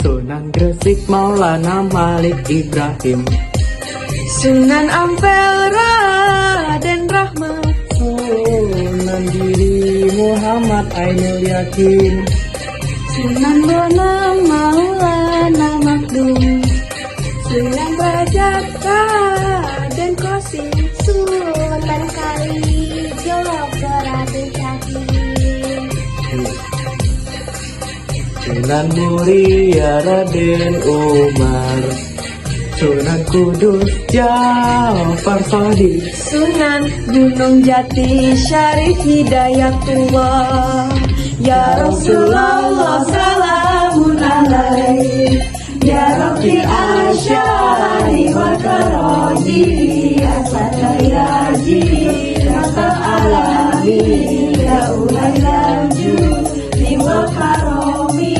Sunan Gresik Maulana Malik Ibrahim, Sunan Ampel Raden Rahmat, Sunan Giri Muhammad Ainul Yakin, Sunan Bonang Maulana Makdum, Sunan Derajat Raden Kosim, Sultan Kalijaga Raden Syakir, Sunan Muria Raden Umar, Sunan Kudus Ja'far Shadiq, Sunan Gunung Jati Syarif Hidayatullah. Ya Rasulullah salamun alaik, Ya Rabbi asyari wa karaji, Asatayraji Rata alami, Ya ulai laju Liwa karomi,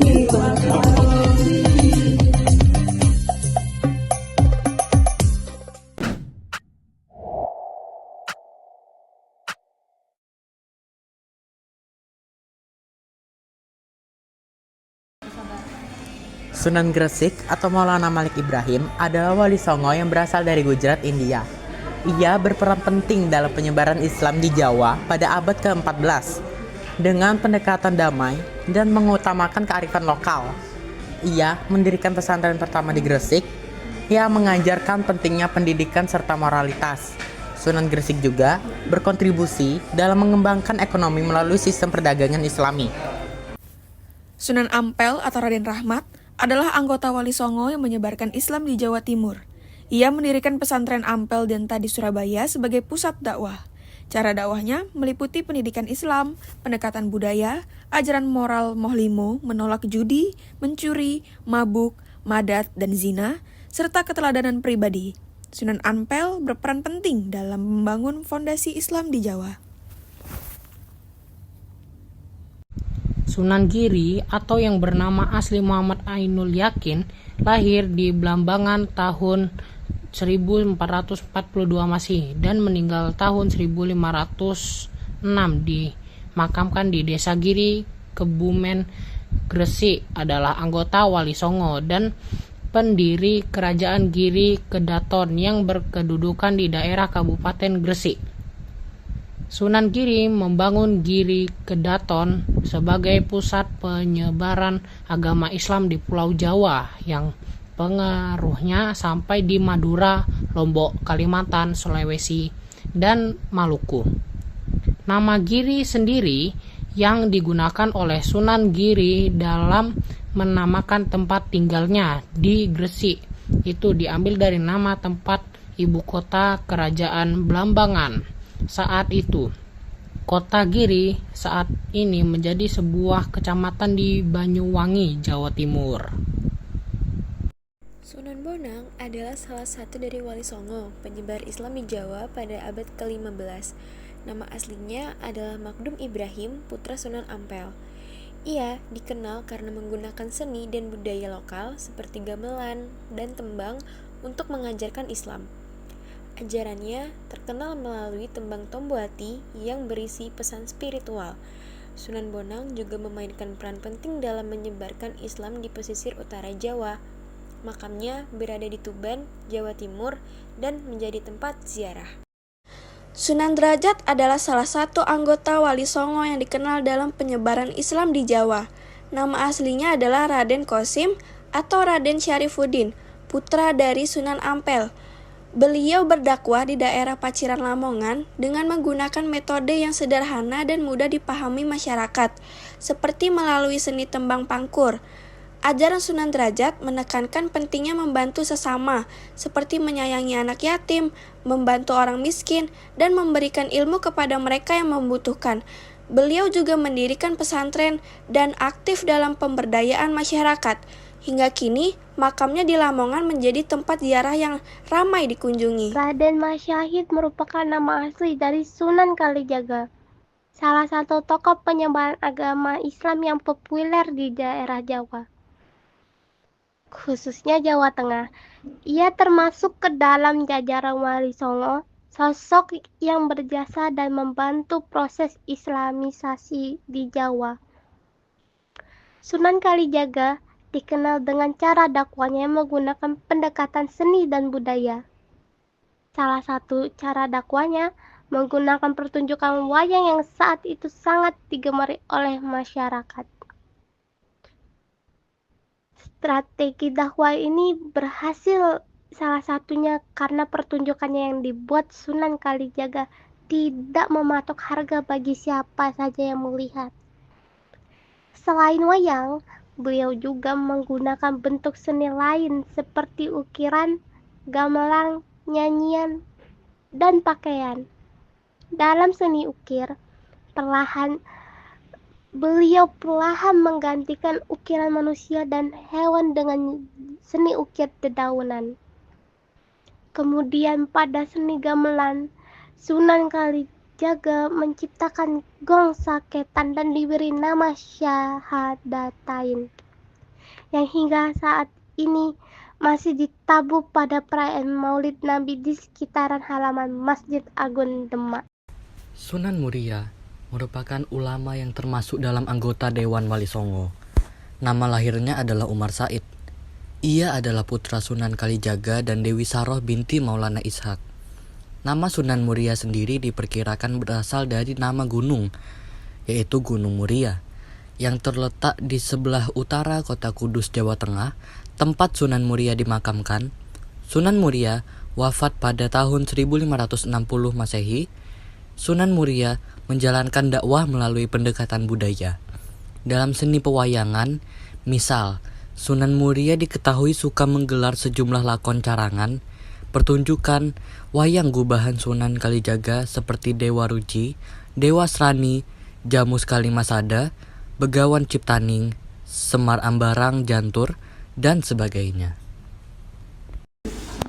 Liwa karomi. Sunan Gresik atau Maulana Malik Ibrahim adalah wali songo yang berasal dari Gujarat, India. Ia berperan penting dalam penyebaran Islam di Jawa pada abad ke-14 dengan pendekatan damai dan mengutamakan kearifan lokal. Ia mendirikan pesantren pertama di Gresik yang mengajarkan pentingnya pendidikan serta moralitas. Sunan Gresik juga berkontribusi dalam mengembangkan ekonomi melalui sistem perdagangan Islami. Sunan Ampel atau Raden Rahmat adalah anggota Wali Songo yang menyebarkan Islam di Jawa Timur. Ia mendirikan pesantren Ampel Denta di Surabaya sebagai pusat dakwah. Cara dakwahnya meliputi pendidikan Islam, pendekatan budaya, ajaran moral mohlimo, menolak judi, mencuri, mabuk, madat, dan zina, serta keteladanan pribadi. Sunan Ampel berperan penting dalam membangun fondasi Islam di Jawa. Sunan Giri atau yang bernama asli Muhammad Ainul Yakin lahir di Blambangan tahun 1442 Masehi dan meninggal tahun 1506, dimakamkan di Desa Giri, Kebumen, Gresik. Adalah anggota Wali Songo dan pendiri Kerajaan Giri Kedaton yang berkedudukan di daerah Kabupaten Gresik. Sunan Giri membangun Giri Kedaton sebagai pusat penyebaran agama Islam di Pulau Jawa yang pengaruhnya sampai di Madura, Lombok, Kalimantan, Sulawesi, dan Maluku. Nama Giri sendiri yang digunakan oleh Sunan Giri dalam menamakan tempat tinggalnya di Gresik itu diambil dari nama tempat ibu kota Kerajaan Blambangan. Saat itu, Kota Giri saat ini menjadi sebuah kecamatan di Banyuwangi, Jawa Timur. Sunan Bonang adalah salah satu dari Wali Songo, penyebar Islam di Jawa pada abad ke-15. Nama aslinya adalah Makdum Ibrahim, putra Sunan Ampel. Ia dikenal karena menggunakan seni dan budaya lokal seperti gamelan dan tembang untuk mengajarkan Islam. Ajarannya terkenal melalui tembang Tomboati yang berisi pesan spiritual. Sunan Bonang juga memainkan peran penting dalam menyebarkan Islam di pesisir utara Jawa. Makamnya berada di Tuban, Jawa Timur, dan menjadi tempat ziarah. Sunan Derajat adalah salah satu anggota Wali Songo yang dikenal dalam penyebaran Islam di Jawa. Nama aslinya adalah Raden Kosim atau Raden Syarifuddin, putra dari Sunan Ampel. Beliau berdakwah di daerah Paciran Lamongan dengan menggunakan metode yang sederhana dan mudah dipahami masyarakat, seperti melalui seni tembang pangkur. Ajaran Sunan Derajat menekankan pentingnya membantu sesama, seperti menyayangi anak yatim, membantu orang miskin, dan memberikan ilmu kepada mereka yang membutuhkan. Beliau juga mendirikan pesantren dan aktif dalam pemberdayaan masyarakat. Hingga kini, makamnya di Lamongan menjadi tempat ziarah yang ramai dikunjungi. Raden Masyahid merupakan nama asli dari Sunan Kalijaga, salah satu tokoh penyebaran agama Islam yang populer di daerah Jawa, khususnya Jawa Tengah. Ia termasuk ke dalam jajaran Wali Songo, sosok yang berjasa dan membantu proses Islamisasi di Jawa. Sunan Kalijaga dikenal dengan cara dakwanya yang menggunakan pendekatan seni dan budaya. Salah satu cara dakwanya menggunakan pertunjukan wayang yang saat itu sangat digemari oleh masyarakat. Strategi dakwah ini berhasil salah satunya karena pertunjukannya yang dibuat Sunan Kalijaga tidak mematok harga bagi siapa saja yang melihat. Selain wayang, beliau juga menggunakan bentuk seni lain seperti ukiran, gamelan, nyanyian, dan pakaian. Dalam seni ukir, beliau perlahan menggantikan ukiran manusia dan hewan dengan seni ukir dedaunan. Kemudian pada seni gamelan, Sunan Kalijaga menciptakan gong saketan dan diberi nama Syahadatain, yang hingga saat ini masih ditabuh pada perayaan Maulid Nabi di sekitaran halaman Masjid Agung Demak. Sunan Muria merupakan ulama yang termasuk dalam anggota Dewan Wali Songo. Nama lahirnya adalah Umar Said. Ia adalah putra Sunan Kalijaga dan Dewi Saroh binti Maulana Ishak. Nama Sunan Muria sendiri diperkirakan berasal dari nama gunung, yaitu Gunung Muria, yang terletak di sebelah utara kota Kudus, Jawa Tengah, tempat Sunan Muria dimakamkan. Sunan Muria wafat pada tahun 1560 Masehi. Sunan Muria menjalankan dakwah melalui pendekatan budaya. Dalam seni pewayangan, misal, Sunan Muria diketahui suka menggelar sejumlah lakon carangan, pertunjukan, wayang gubahan Sunan Kalijaga seperti Dewa Ruci, Dewa Srani, Jamus Kalimasada, Begawan Ciptaning, Semar Ambarang Jantur, dan sebagainya.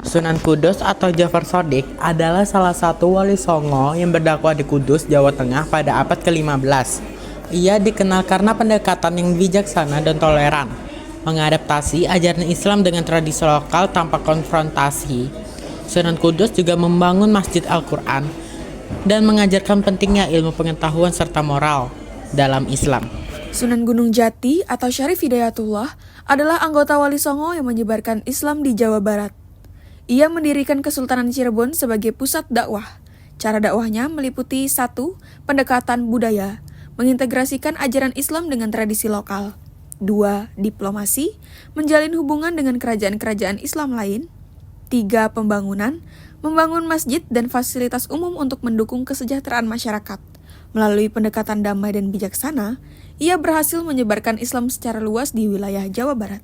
Sunan Kudus atau Jafar Shodiq adalah salah satu wali songo yang berdakwah di Kudus, Jawa Tengah pada abad ke-15. Ia dikenal karena pendekatan yang bijaksana dan toleran, mengadaptasi ajaran Islam dengan tradisi lokal tanpa konfrontasi. Sunan Kudus juga membangun Masjid Al-Quran dan mengajarkan pentingnya ilmu pengetahuan serta moral dalam Islam. Sunan Gunung Jati atau Syarif Hidayatullah adalah anggota Wali Songo yang menyebarkan Islam di Jawa Barat. Ia mendirikan Kesultanan Cirebon sebagai pusat dakwah. Cara dakwahnya meliputi 1. Pendekatan budaya, mengintegrasikan ajaran Islam dengan tradisi lokal. 2. Diplomasi, menjalin hubungan dengan kerajaan-kerajaan Islam lain. 3. Pembangunan, membangun masjid dan fasilitas umum untuk mendukung kesejahteraan masyarakat. Melalui pendekatan damai dan bijaksana, ia berhasil menyebarkan Islam secara luas di wilayah Jawa Barat.